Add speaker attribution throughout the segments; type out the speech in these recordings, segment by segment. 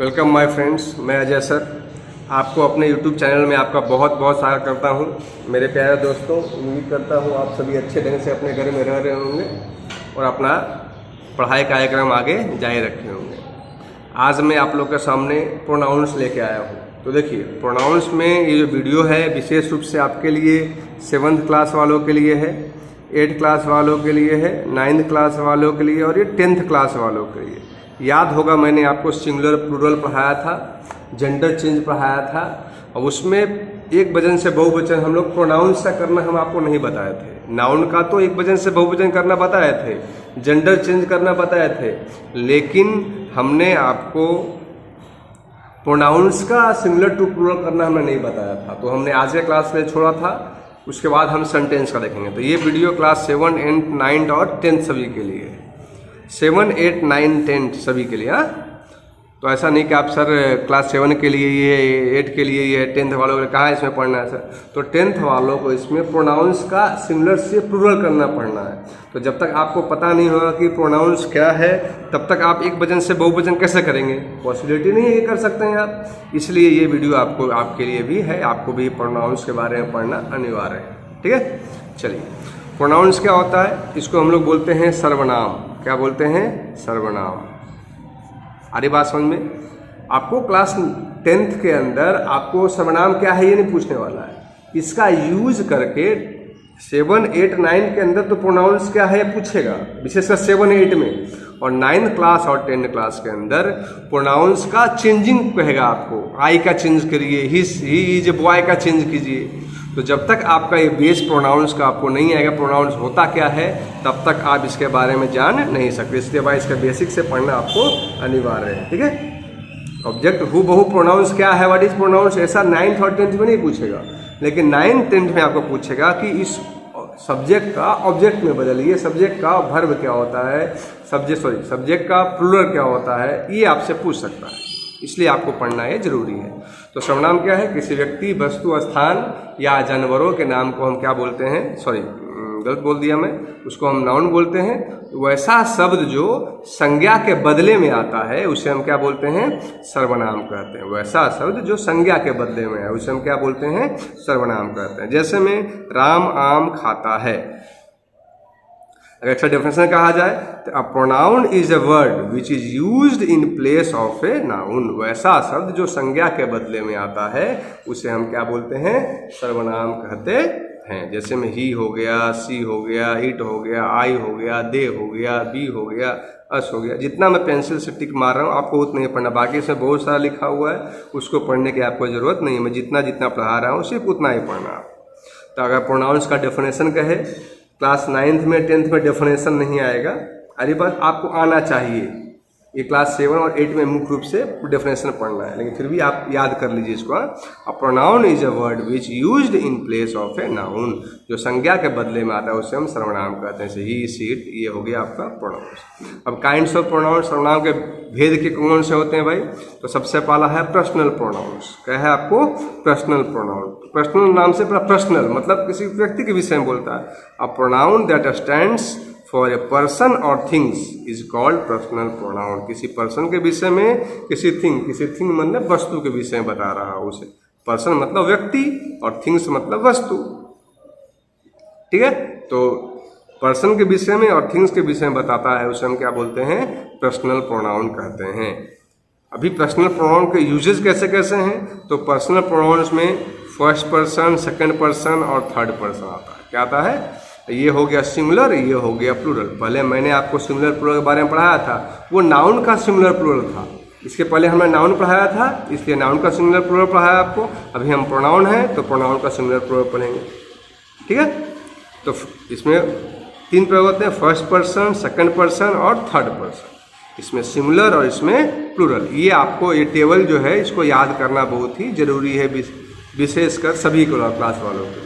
Speaker 1: Welcome my friends, मैं Ajay sir आपको अपने यूट्यूब चैनल में आपका बहुत बहुत स्वागत करता हूं। मेरे प्यारे दोस्तों, उम्मीद करता हूं आप सभी अच्छे ढंग से अपने घर में रह रहे होंगे और अपना पढ़ाई कार्यक्रम आगे जारी रखे होंगे। आज मैं आप लोग के सामने प्रोनाउंस लेके आया हूं। तो देखिए, प्रोनाउंस में ये जो वीडियो है विशेष रूप से आपके लिए 7th क्लास वालों के लिए है, 8th क्लास वालों के लिए है, 9th क्लास वालों के लिए और ये 10th क्लास वालों के लिए। याद होगा मैंने आपको सिंगुलर प्लूरल पढ़ाया था, जेंडर चेंज पढ़ाया था और उसमें एक वचन से बहुवचन हम लोग प्रोनाउंस का करना हम आपको नहीं बताए थे। नाउन का तो एक वचन से बहुवचन करना बताए थे, जेंडर चेंज करना बताए थे, लेकिन हमने आपको प्रोनाउंस का सिंगुलर टू प्लूरल करना हमने नहीं बताया था। तो हमने आज के क्लास में छोड़ा था, उसके बाद हम सेंटेंस का देखेंगे। तो ये वीडियो क्लास 7, 8, 9 और 10 सभी के लिए है। 7, 8, 9, 10 सभी के लिए। हाँ, तो ऐसा नहीं कि आप सर क्लास 7 के लिए ये, 8 के लिए ये, 10th वालों के लिए कहाँ इसमें पढ़ना है सर। तो 10th वालों को इसमें प्रोनाउंस का सिंगुलर से प्लूरल करना पढ़ना है। तो जब तक आपको पता नहीं होगा कि प्रोनाउंस क्या है, तब तक आप एक वचन से बहुवचन कैसे करेंगे, पॉसिबिलिटी नहीं है ये कर सकते हैं आप। इसलिए ये वीडियो आपको आपके लिए भी है, आपको भी प्रोनाउंस के बारे में पढ़ना अनिवार्य है। ठीक है, चलिए। प्रोनाउंस क्या होता है, इसको हम लोग बोलते हैं सर्वनाम। क्या बोलते हैं? सर्वनाम। आ रही बात समझ में? आपको क्लास 10th के अंदर आपको सर्वनाम क्या है ये नहीं पूछने वाला है। इसका यूज करके 7, 8, 9 के अंदर तो प्रोनाउंस क्या है पूछेगा, विशेषकर 7, 8 में। और 9th क्लास और 10th क्लास के अंदर प्रोनाउंस का चेंजिंग कहेगा आपको। आई का चेंज करिए, ही इज ए बॉय का चेंज कीजिए। तो जब तक आपका ये बेस प्रोनाउंस का आपको नहीं आएगा, प्रोनाउंस होता क्या है, तब तक आप इसके बारे में जान नहीं सकते। इसके बाद इसका बेसिक से पढ़ना आपको अनिवार्य है। ठीक है। ऑब्जेक्ट हु बहु प्रोनाउंस क्या है, व्हाट इज प्रोनाउंस, ऐसा 9th और 10th में नहीं पूछेगा, लेकिन 9th 10th में आपको पूछेगा कि इस सब्जेक्ट का ऑब्जेक्ट में बदलिए, सब्जेक्ट का वर्ब क्या होता है, सब्जेक्ट का प्लूरल क्या होता है, ये आपसे पूछ सकता है। इसलिए आपको पढ़ना ये जरूरी है। तो सर्वनाम क्या है? किसी व्यक्ति, वस्तु, स्थान या जानवरों के नाम को हम क्या बोलते हैं, गलत बोल दिया मैं, उसको हम नाउन बोलते हैं। वैसा शब्द जो संज्ञा के बदले में आता है उसे हम क्या बोलते हैं? सर्वनाम कहते हैं। वैसा शब्द जो संज्ञा के बदले में है उसे हम क्या बोलते हैं? सर्वनाम कहते हैं। जैसे में राम आम खाता है। अगर अच्छा डेफिनेशन कहा जाए तो a pronoun is a word which is used in place of a noun. वैसा शब्द जो संज्ञा के बदले में आता है उसे हम क्या बोलते हैं? सर्वनाम कहते हैं। जैसे में ही हो गया, सी हो गया, इट हो गया, आई हो गया, दे हो गया, बी हो गया, अस हो गया। जितना मैं पेंसिल से टिक मार रहा हूँ आपको उतना ही पढ़ना, बाकी इसमें बहुत सारा लिखा हुआ है, उसको पढ़ने की आपको ज़रूरत नहीं है। मैं जितना जितना पढ़ा रहा हूँ सिर्फ उतना ही पढ़ना। तो अगर प्रोनाउंस का डेफिनेशन कहे, क्लास 9th में 10th में डेफिनेशन नहीं आएगा, अरे बात आपको आना चाहिए। ये क्लास 7 और 8 में मुख्य रूप से डेफिनेशन पढ़ना है, लेकिन फिर भी आप याद कर लीजिए इसको। A pronoun is a word which used in place of a noun. जो संज्ञा के बदले में आता है उसे हम सर्वनाम कहते हैं। जैसे ही, सी, इट, ये हो गया आपका प्रोनाउंस। अब काइंड्स ऑफ प्रोनाउंस, सर्वनाम के भेद के कौन से होते हैं भाई? तो सबसे पहला है पर्सनल प्रोनाउंस। क्या है आपको? Personal pronoun. पर्सनल नाम से पर्सनल मतलब किसी व्यक्ति के विषय में बोलता है। A pronoun that stands for a person और things is called personal pronoun. किसी पर्सन के विषय में, किसी थिंग मतलब वस्तु के विषय में बता रहा है उसे। पर्सन मतलब व्यक्ति और थिंग्स मतलब वस्तु। ठीक है। तो पर्सन के विषय में और थिंग्स के विषय में बताता है उसे हम क्या बोलते हैं? पर्सनल प्रोनाउन कहते हैं। अभी पर्सनल प्रोनाउन के यूजेस कैसे कैसे हैं? तो पर्सनल प्रोनाउंस में फर्स्ट पर्सन, सेकंड पर्सन और थर्ड पर्सन आता है। क्या आता है? ये हो गया सिंगुलर, ये हो गया प्लूरल। पहले मैंने आपको सिंगुलर प्लूरल के बारे में पढ़ाया था, वो नाउन का सिंगुलर प्लूरल था। इसके पहले हमने नाउन पढ़ाया था, इसलिए नाउन का सिंगुलर प्लूरल पढ़ाया आपको। अभी हम प्रोनाउन है तो प्रोनाउन का सिंगुलर प्लूरल पढ़ेंगे। ठीक है। तो इसमें 3 प्रयोग होते हैं, फर्स्ट पर्सन, सेकंड पर्सन और थर्ड पर्सन। इसमें सिंगुलर और इसमें प्लूरल। ये आपको ये टेबल जो है इसको याद करना बहुत ही जरूरी है, विशेषकर सभी को क्लास वालों को।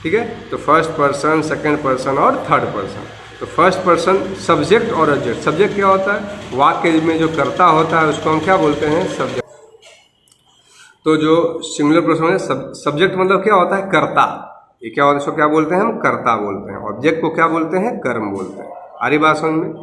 Speaker 1: ठीक है। तो फर्स्ट पर्सन, सेकंड पर्सन और थर्ड पर्सन। तो फर्स्ट पर्सन सब्जेक्ट और ऑब्जेक्ट। सब्जेक्ट क्या होता है? वाक्य में जो कर्ता होता है उसको हम क्या बोलते हैं? सब्जेक्ट। तो जो सिंगुलर पर्सन है, सब्जेक्ट मतलब क्या होता है? कर्ता। ये क्या होता है? इसको क्या बोलते हैं हम? कर्ता बोलते हैं। ऑब्जेक्ट को क्या बोलते हैं? कर्म बोलते हैं। आ रही बात समझ में?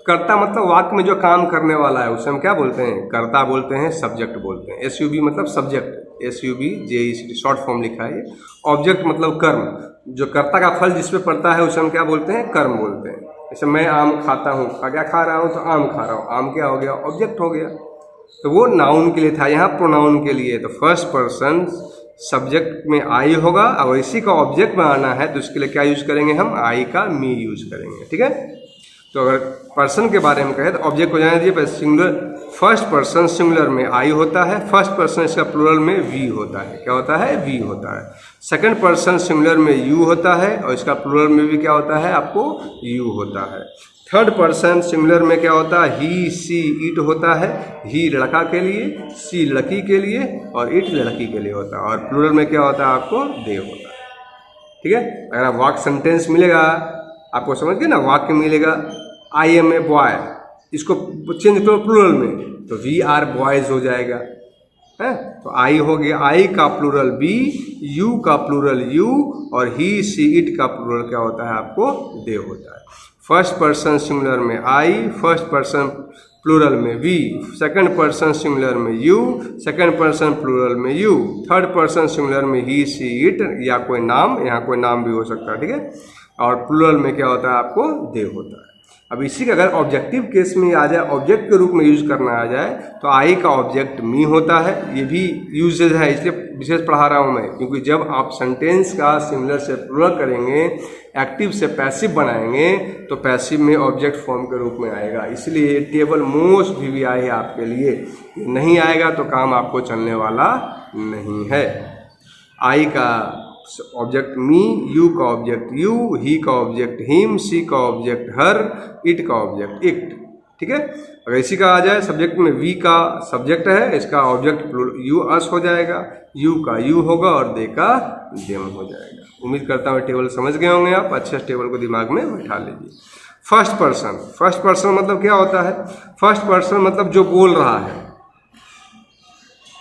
Speaker 1: कर्ता मतलब वाक्य में जो काम करने वाला है उसे हम क्या बोलते हैं? कर्ता बोलते हैं, सब्जेक्ट बोलते हैं। SUB मतलब subject, SUB JECT short form लिखा है ये। ऑब्जेक्ट मतलब कर्म, जो कर्ता का फल जिस पे पड़ता है उसे हम क्या बोलते हैं? कर्म बोलते हैं। जैसे मैं आम खाता हूँ, क्या खा रहा हूँ? तो आम खा रहा हूँ। आम क्या हो गया? ऑब्जेक्ट हो गया। तो वो नाउन के लिए था, यहाँ प्रोनाउन के लिए। तो फर्स्ट पर्सन सब्जेक्ट में आई होगा और इसी का ऑब्जेक्ट बनाना है तो उसके लिए क्या यूज करेंगे हम? आई का मी यूज करेंगे। ठीक है, तो अगर पर्सन के बारे में कहें तो ऑब्जेक्ट हो जाना चाहिए सिंगुलर। फर्स्ट पर्सन सिंगुलर में आई होता है, फर्स्ट पर्सन इसका प्लूरल में वी होता है। क्या होता है? वी होता है। सेकंड पर्सन सिंगुलर में यू होता है और इसका प्लूरल में भी क्या होता है? आपको यू होता है। थर्ड पर्सन सिंगुलर में क्या होता है? ही, सी, इट होता है। ही लड़का के लिए, सी लड़की के लिए और इट लड़की के लिए होता है। और प्लूरल में क्या होता है? आपको दे होता है। ठीक है, अगर आप वाक्य सेंटेंस मिलेगा आपको, समझ गए ना? वाक्य मिलेगा आई एम ए बॉय, इसको चेंज करो प्लूरल में तो वी आर बॉयज हो जाएगा है। तो आई हो गया, आई का प्लूरल बी, यू का प्लूरल यू और ही, सी, इट का प्लूरल क्या होता है? आपको दे होता है। फर्स्ट पर्सन सिंगुलर में आई, फर्स्ट पर्सन प्लूरल में वी, सेकंड पर्सन सिंगुलर में यू, सेकंड पर्सन प्लूरल में यू, थर्ड पर्सन सिंगुलर में ही, सी, इट या कोई नाम, यहाँ कोई नाम भी हो सकता है। ठीक है, और प्लूरल में क्या होता है? आपको दे होता है। अब इसी का अगर ऑब्जेक्टिव केस में आ जाए, ऑब्जेक्ट के रूप में यूज करना आ जाए तो आई का ऑब्जेक्ट मी होता है। ये भी यूजेज है, इसलिए विशेष पढ़ा रहा हूँ मैं, क्योंकि जब आप सेंटेंस का सिंगुलर से प्लूरल करेंगे, एक्टिव से पैसिव बनाएंगे तो पैसिव में ऑब्जेक्ट फॉर्म के रूप में आएगा। इसलिए टेबल मोस्ट भी आई है आपके लिए, नहीं आएगा तो काम आपको चलने वाला नहीं है। आई का ऑब्जेक्ट मी, यू का ऑब्जेक्ट यू, ही का ऑब्जेक्ट हिम, सी का ऑब्जेक्ट हर, इट का ऑब्जेक्ट इट। ठीक है, अगर इसी का आ जाए सब्जेक्ट में, वी का सब्जेक्ट है, इसका ऑब्जेक्ट यू अस हो जाएगा, यू का यू होगा और दे का देम हो जाएगा। उम्मीद करता हूँ टेबल समझ गए होंगे आप। अच्छे से टेबल को दिमाग में बैठा लीजिए। फर्स्ट पर्सन, फर्स्ट पर्सन मतलब क्या होता है? फर्स्ट पर्सन मतलब जो बोल रहा है।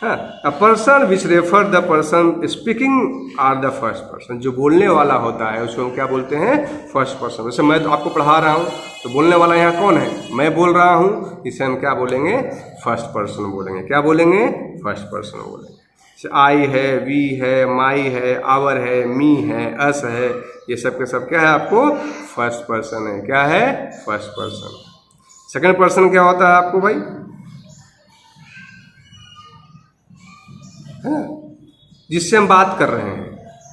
Speaker 1: A person which refer the person speaking are the first person, जो बोलने वाला होता है उसको हम क्या बोलते हैं? First person. जैसे मैं तो आपको पढ़ा रहा हूँ तो बोलने वाला यहाँ कौन है? मैं बोल रहा हूँ, इसे हम क्या बोलेंगे? फर्स्ट पर्सन बोलेंगे। क्या बोलेंगे? फर्स्ट पर्सन बोलेंगे। जैसे आई है, वी है, माई है, आवर है, मी है, अस है, ये सब के सब क्या है? आपको फर्स्ट पर्सन है। क्या है? First person. सेकंड पर्सन क्या होता है आपको भाई? जिससे हम बात कर रहे हैं।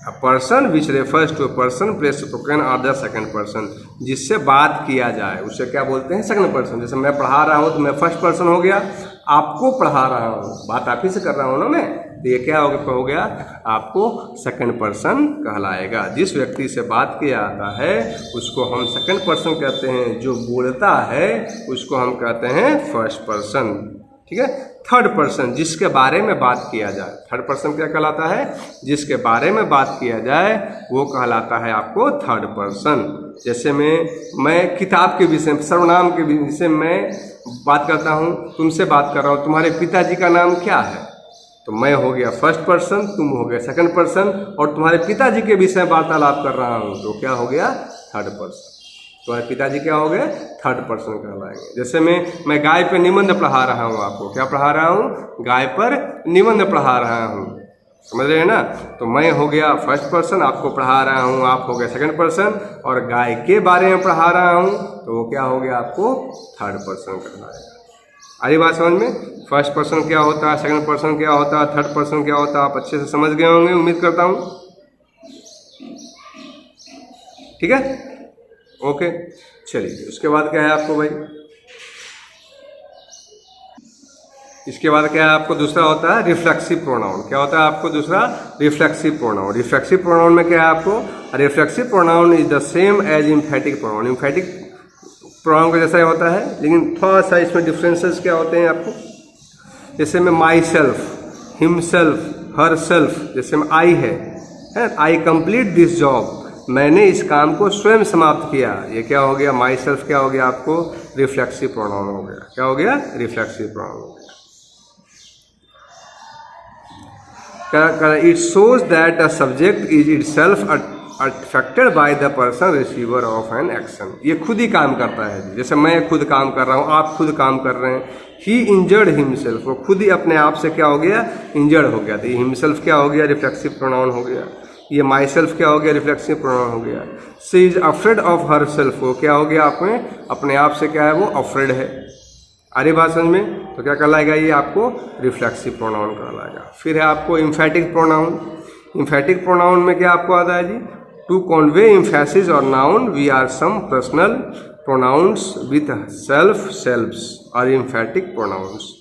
Speaker 1: A person which refers to a person place spoken are the second person, जिससे बात किया जाए उसे क्या बोलते हैं? Second person. जैसे मैं पढ़ा रहा हूँ तो मैं फर्स्ट पर्सन हो गया, आपको पढ़ा रहा हूँ, बात आप ही से कर रहा हूँ ना मैं, तो ये क्या हो गया? आपको सेकंड पर्सन कहलाएगा। जिस व्यक्ति से बात किया जाता है उसको हम सेकंड पर्सन कहते हैं, जो बोलता है उसको हम कहते हैं फर्स्ट पर्सन। ठीक है, थर्ड पर्सन जिसके बारे में बात किया जाए, थर्ड पर्सन क्या कहलाता है? जिसके बारे में बात किया जाए वो कहलाता है आपको थर्ड पर्सन। जैसे मैं किताब के विषय में, सर्वनाम के विषय में बात करता हूँ, तुमसे बात कर रहा हूँ, तुम्हारे पिताजी का नाम क्या है? तो मैं हो गया फर्स्ट पर्सन, तुम हो गया सेकंड पर्सन, और तुम्हारे पिताजी के विषय में वार्तालाप कर रहा हूँ तो क्या हो गया? Third person. तुम्हारे पिताजी क्या हो गए? थर्ड पर्सन कहलाएंगे। जैसे मैं गाय पर निबंध पढ़ा रहा हूँ आपको, क्या पढ़ा रहा हूँ? गाय पर निबंध पढ़ा रहा हूँ, समझ रहे हैं ना? तो मैं हो गया फर्स्ट पर्सन, आपको पढ़ा रहा हूँ, आप हो गए सेकंड पर्सन, और गाय के बारे में पढ़ा रहा हूँ तो वो क्या हो गया? आपको थर्ड पर्सन कहलाएगा। आई बात समझ में? फर्स्ट पर्सन क्या होता है, सेकंड पर्सन क्या होता है, थर्ड पर्सन क्या होता है, आप अच्छे से समझ गए होंगे उम्मीद करता हूँ। ठीक है, ओके, चलिए उसके बाद क्या है आपको भाई? इसके बाद क्या है आपको? दूसरा होता है रिफ्लेक्सिव प्रोनाउन। क्या होता है आपको दूसरा? Reflexive pronoun. रिफ्लेक्सिव प्रोनाउन में क्या है आपको? Reflexive pronoun is the same as emphatic pronoun. Emphatic pronoun का जैसा ही होता है, लेकिन थोड़ा सा इसमें डिफरेंसेस क्या होते हैं आपको? जैसे में my self, himself, her self, जैसे में आई है, आई कंप्लीट दिस जॉब, मैंने इस काम को स्वयं समाप्त किया, ये क्या हो गया? माई सेल्फ क्या हो गया आपको? रिफ्लेक्सिव प्रोनाउन हो गया। क्या हो गया? रिफ्लेक्सिव प्रोनाउन हो गया। It shows that a subject is it self affected by the person receiver of an action. ये खुद ही काम करता है जी, जैसे मैं खुद काम कर रहा हूँ, आप खुद काम कर रहे हैं। ही इंजर्ड हिमसेल्फ, वो खुद ही अपने आप से क्या हो गया, इंजर्ड हो गया। तो ये हिमसेल्फ क्या हो गया, रिफ्लेक्सिव प्रोनाउन हो गया। ये माई सेल्फ क्या हो गया, रिफ्लेक्सिव प्रोनाउन हो गया। She is afraid of her self, वो क्या हो गया, आपने अपने आप से क्या है, वो अफ्रेड है। अरे बात समझ में, तो क्या कहलाएगा ये आपको रिफ्लेक्सिव प्रोनाउन कहलाएगा। फिर है आपको इम्फेटिक प्रोनाउन। इम्फेटिक प्रोनाउन में क्या आपको आता है जी, टू कॉन्वे इम्फेसिस और noun we are some personal pronouns with self selfs और इम्फेटिक प्रोनाउंस।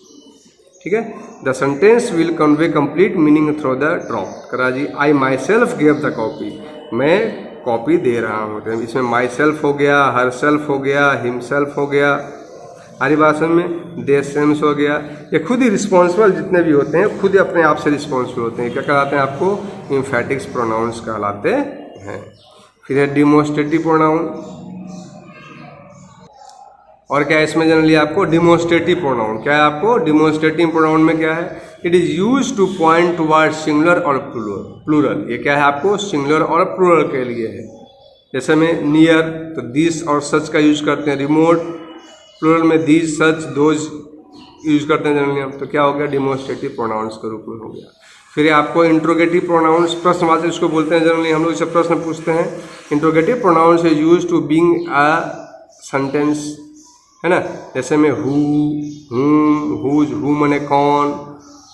Speaker 1: ठीक है, the sentence will convey complete meaning through the drop. करा जी, I myself gave the copy, मैं कॉपी दे रहा हूँ। तो इसमें माई सेल्फ हो गया, हर सेल्फ हो गया, हिम सेल्फ हो गया। हरी भाषण में दे सेम्स हो गया। ये खुद ही रिस्पॉन्सिबल जितने भी होते हैं खुद ही अपने आप से रिस्पॉन्सिबल होते हैं। क्या कहलाते हैं आपको, इम्फेटिक्स प्रोनाउंस कहलाते हैं। फिर है डिमोस्ट्रेटिव प्रोनाउन। और क्या है इसमें जनरली आपको डिमोस्ट्रेटिव प्रोनाउन। क्या है आपको डिमोस्ट्रेटिव प्रोनाउन में क्या है, it is use two point toward singular और प्लूरल। ये क्या है आपको सिंगुलर और प्लूरल के लिए है। जैसे में नियर तो दिस और सच का यूज करते हैं, रिमोट प्लूरल में दीज सच दोज यूज करते हैं जनरली हम। तो क्या हो गया, डिमोस्ट्रेटिव प्रोनाउंस के रूप में हो गया। फिर आपको इंट्रोगेटिव प्रोनाउंस, प्रश्नवाचक इसको बोलते हैं जनरली, हम लोग इससे प्रश्न पूछते हैं। Interrogative pronouns is use to बिंग अ सेंटेंस, है ना। जैसे में हु, हुम, हुज, हु मने कौन,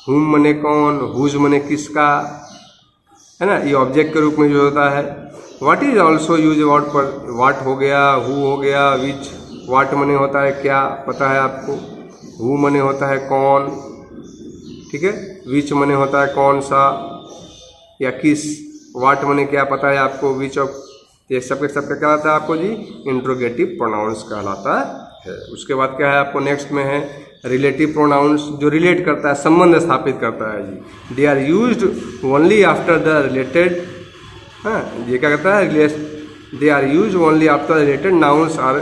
Speaker 1: हुम मने कौन, हुज मने किसका, है ना। ये ऑब्जेक्ट के रूप में जो होता है। What is also use word पर, व्हाट हो गया, हु हो गया, विच। व्हाट मने होता है क्या, पता है आपको। हु मने होता है कौन, ठीक है। विच मने होता है कौन सा या किस। व्हाट मने क्या, पता है आपको। विच ऑफ, ये सब क्या कहलाता है आपको जी, इंट्रोगेटिव प्रोनाउंस कहलाता है। उसके बाद क्या है आपको नेक्स्ट में है रिलेटिव प्रोनाउंस, जो रिलेट करता है, संबंध स्थापित करता है जी। They are used only after the related, हाँ ये क्या कहता है, they are use only after related nouns are,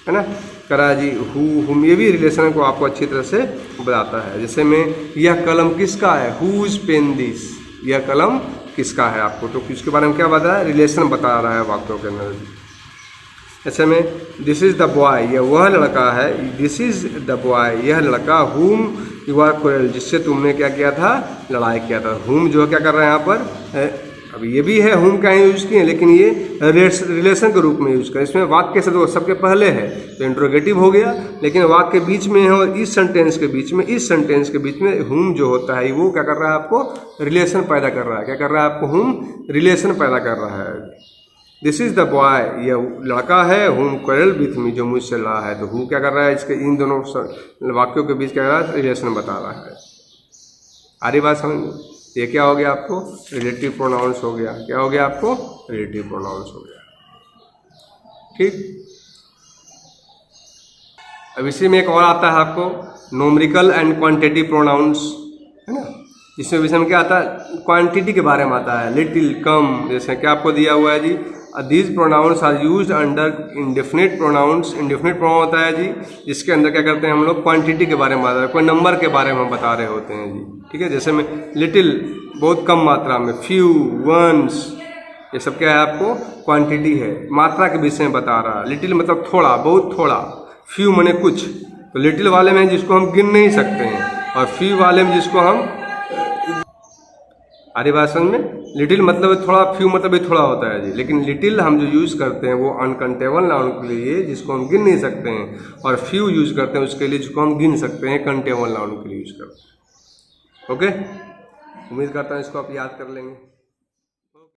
Speaker 1: है ना। करा जी हु, हुम, ये भी रिलेशन को आपको अच्छी तरह से बताता है। जैसे में यह कलम किसका है, हुज पेन दिस, यह कलम किसका है आपको, तो इसके बारे में क्या बता है, रिलेशन बता रहा है वाक्यों के अंदर। ऐसे में दिस इज द बॉय, यह वह लड़का है, दिस इज द बॉय, यह लड़का, हुम यू आर क्वेल, जिससे तुमने क्या किया था, लड़ाई किया था। हुम जो क्या कर रहे हैं यहाँ पर, अब ये भी है हुम का यूज किए, लेकिन ये रिलेशन के रूप में यूज करें। इसमें वाक्य से तो सबके पहले है तो इंट्रोगेटिव हो गया, लेकिन वाक्य के बीच में है और इस सेंटेंस के बीच में, इस सेंटेंस के बीच में हुम जो होता है वो क्या कर रहा है, आपको रिलेशन पैदा कर रहा है। क्या कर रहा है आपको, हुम रिलेशन पैदा कर रहा है। दिस इज द बॉय, यह लड़का है, हुम क्वेरल विथ मी, जो मुझसे लड़ा है। तो हु क्या कर रहा है, इसके इन दोनों वाक्यों के बीच क्या कर रहा है, रिलेशन बता रहा है। आरी बात समझ में, ये क्या हो गया आपको, रिलेटिव प्रोनाउंस हो गया। क्या हो गया आपको, रिलेटिव प्रोनाउंस हो गया। ठीक, अब इसी में एक और आता है आपको नोमरिकल एंड क्वांटिटी प्रोनाउंस, है ना। इसमें विषय में क्या आता है, क्वांटिटी के बारे में आता है, लिटिल, कम। जैसे क्या आपको दिया हुआ है जी, these pronouns are used under indefinite pronouns. Indefinite pronoun होता है जी जिसके अंदर क्या करते हैं हम लोग, क्वांटिटी के बारे में बता रहे हैं, कोई नंबर के बारे में हम बता रहे होते हैं जी। ठीक है, जैसे में लिटिल बहुत कम मात्रा में, फ्यू, वंस, ये सब क्या है आपको क्वांटिटी है, मात्रा के विषय में बता रहा है। लिटिल मतलब थोड़ा, बहुत थोड़ा। फ्यू मने कुछ, तो लिटिल वाले में जिसको हम गिन नहीं सकते हैं, और फ्यू वाले में जिसको हम, आरी भाषण में लिटिल मतलब थोड़ा, फ्यू मतलब भी थोड़ा होता है जी। लेकिन लिटिल हम जो यूज़ करते हैं वो अनकंटेबल नाउन के लिए जिसको हम गिन नहीं सकते हैं, और फ्यू यूज़ करते हैं उसके लिए जिसको हम गिन सकते हैं, कंटेबल नाउन के लिए यूज़ करते हैं। ओके, उम्मीद करता हूँ इसको आप याद कर लेंगे।